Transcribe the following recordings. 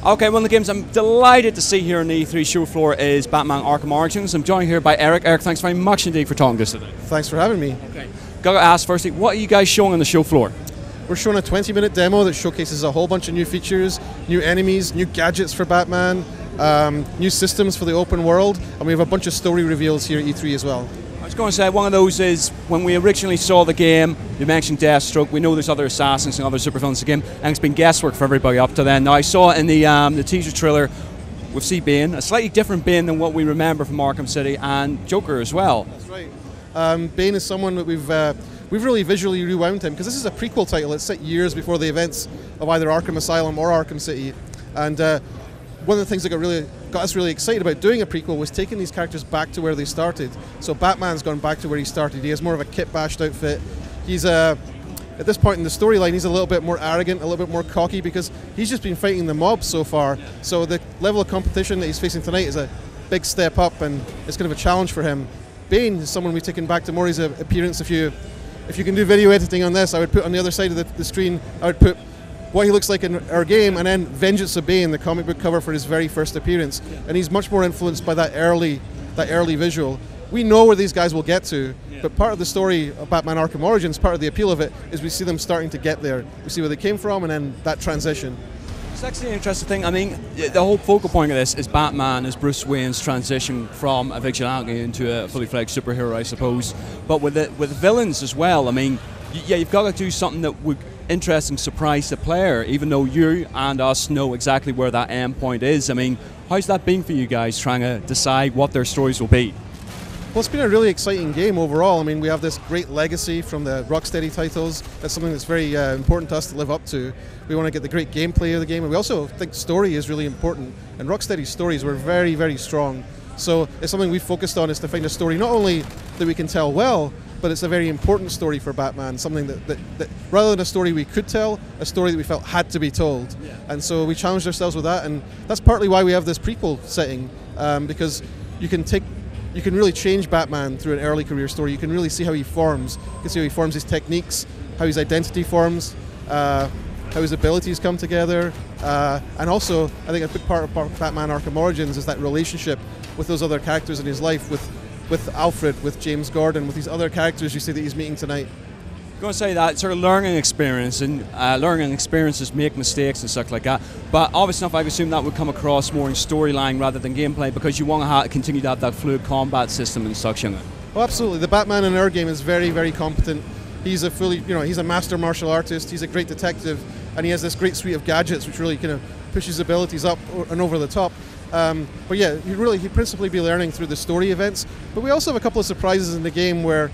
Okay, one of the games I'm delighted to see here on the E3 show floor is Batman Arkham Origins. I'm joined here by Eric. Eric, thanks very much indeed for talking to us today. Thanks for having me. Okay. Gotta ask firstly, what are you guys showing on the show floor? We're showing a 20-minute demo that showcases a whole bunch of new features, new enemies, new gadgets for Batman, new systems for the open world, and we have a bunch of story reveals here at E3 as well. I was going to say, one of those is, when we originally saw the game, you mentioned Deathstroke, we know there's other assassins and other supervillains in the game, and it's been guesswork for everybody up to then. Now I saw in the teaser trailer, we see Bane, a slightly different Bane than what we remember from Arkham City, and Joker as well. That's right. Bane is someone that we've really visually rewound him, because this is a prequel title. It's set years before the events of either Arkham Asylum or Arkham City, and one of the things that got us really excited about doing a prequel was taking these characters back to where they started. So Batman's gone back to where he started. He has more of a kit-bashed outfit. He's at this point in the storyline, he's a little bit more arrogant, a little bit more cocky, because he's just been fighting the mob so far. So the level of competition that he's facing tonight is a big step up, and it's kind of a challenge for him. Bane is someone we've taken back to more his appearance. If you can do video editing on this, I would put on the other side of the screen, I would put what he looks like in our game, and then Vengeance of Bane, the comic book cover for his very first appearance. And he's much more influenced by that early visual. We know where these guys will get to, but part of the story of Batman Arkham Origins, part of the appeal of it, is we see them starting to get there. We see where they came from, and then that transition. It's actually an interesting thing. I mean, the whole focal point of this is Batman as Bruce Wayne's transition from a vigilante into a fully fledged superhero, I suppose. But with the villains as well, I mean, yeah, you've got to do something that would interest and surprise the player, even though you and us know exactly where that end point is. I mean, how's that been for you guys, trying to decide what their stories will be? Well, it's been a really exciting game overall. I mean, we have this great legacy from the Rocksteady titles. That's something that's very important to us to live up to. We want to get the great gameplay of the game, and we also think story is really important. And Rocksteady's stories were very, very strong. So it's something we've focused on, is to find a story not only that we can tell well, but it's a very important story for Batman, something that rather than a story we could tell, a story that we felt had to be told. Yeah. And so we challenged ourselves with that, and that's partly why we have this prequel setting, because you can really change Batman through an early career story. You can really see how he forms. You can see how he forms his techniques, how his identity forms, how his abilities come together, and also I think a big part of Batman Arkham Origins is that relationship with those other characters in his life, with Alfred, with James Gordon, with these other characters you see that he's meeting tonight. I'm going to say that sort of learning experience, and learning experiences make mistakes and stuff like that, but obviously enough I assume that would come across more in storyline rather than gameplay, because you want to continue to have that fluid combat system and such in it. Oh, absolutely. The Batman in our game is very, very competent. He's he's a master martial artist, he's a great detective, and he has this great suite of gadgets which really kind of push his abilities up and over the top. But yeah, he'd principally be learning through the story events, but we also have a couple of surprises in the game where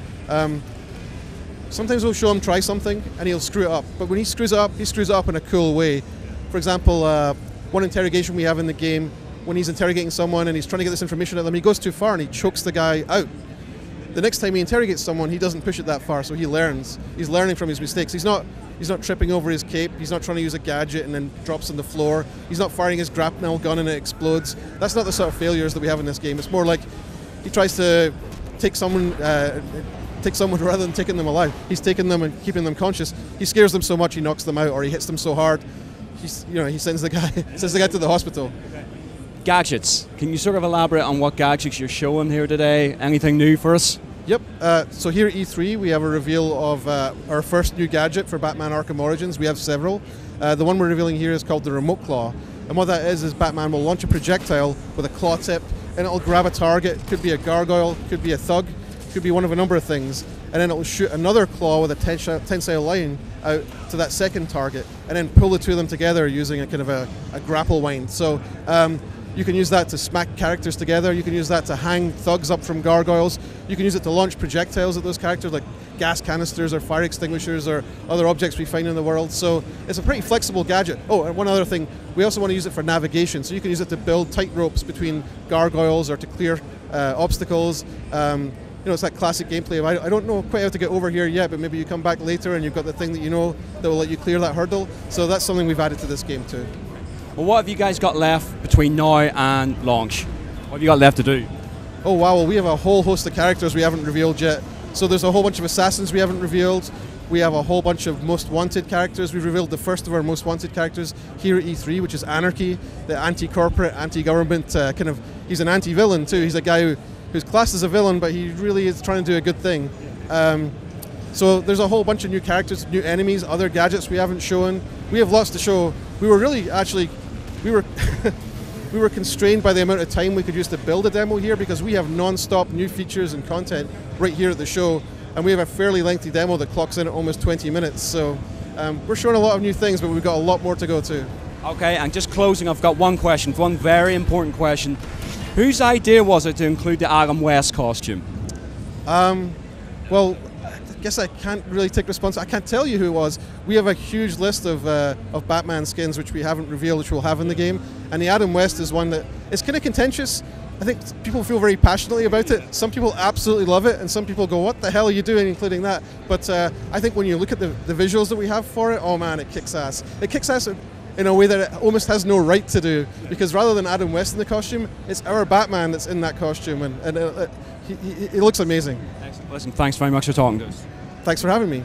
sometimes we'll show him try something and he'll screw it up, but when he screws it up in a cool way. For example, one interrogation we have in the game, when he's interrogating someone and he's trying to get this information out of them, he goes too far and he chokes the guy out. The next time he interrogates someone, he doesn't push it that far, so he learns. He's learning from his mistakes. He's not tripping over his cape, he's not trying to use a gadget and then drops on the floor, he's not firing his grapnel gun and it explodes. That's not the sort of failures that we have in this game. It's more like he tries to take someone rather than taking them alive. He's taking them and keeping them conscious. He scares them so much he knocks them out, or he hits them so hard he sends the guy to the hospital. Gadgets. Can you sort of elaborate on what gadgets you're showing here today? Anything new for us? Yep. So here at E3 we have a reveal of our first new gadget for Batman Arkham Origins. We have several. The one we're revealing here is called the Remote Claw. And what that is Batman will launch a projectile with a claw tip, and it'll grab a target. It could be a gargoyle, could be a thug, could be one of a number of things. And then it'll shoot another claw with a tensile line out to that second target, and then pull the two of them together using a kind of a grapple wind. So you can use that to smack characters together, you can use that to hang thugs up from gargoyles, you can use it to launch projectiles at those characters like gas canisters or fire extinguishers or other objects we find in the world. So it's a pretty flexible gadget. Oh, and one other thing, we also want to use it for navigation, so you can use it to build tight ropes between gargoyles or to clear obstacles. It's that classic gameplay of, I don't know quite how to get over here yet, but maybe you come back later and you've got the thing that you know that will let you clear that hurdle. So that's something we've added to this game too. Well, what have you guys got left between now and launch? What have you got left to do? Oh wow, well we have a whole host of characters we haven't revealed yet. So there's a whole bunch of assassins we haven't revealed. We have a whole bunch of most wanted characters. We've revealed the first of our most wanted characters here at E3, which is Anarchy, the anti-corporate, anti-government he's an anti-villain too. He's a guy who's classed as a villain, but he really is trying to do a good thing. So there's a whole bunch of new characters, new enemies, other gadgets we haven't shown. We have lots to show. We were really, actually, we were constrained by the amount of time we could use to build a demo here, because we have non-stop new features and content right here at the show, and we have a fairly lengthy demo that clocks in at almost 20 minutes. So we're showing a lot of new things, but we've got a lot more to go too. Okay, and just closing, I've got one question, one very important question. Whose idea was it to include the Adam West costume? Well, I guess I can't really take responsibility. I can't tell you who it was. We have a huge list of Batman skins which we haven't revealed, which we'll have in the game, and the Adam West is one that is kind of contentious. I think people feel very passionately about it. Some people absolutely love it, and some people go, what the hell are you doing including that? But I think when you look at the visuals that we have for it, oh man, it kicks ass. It kicks ass in a way that it almost has no right to do, because rather than Adam West in the costume, it's our Batman that's in that costume, and it looks amazing. Excellent. Listen, thanks very much for talking to us. Thanks for having me.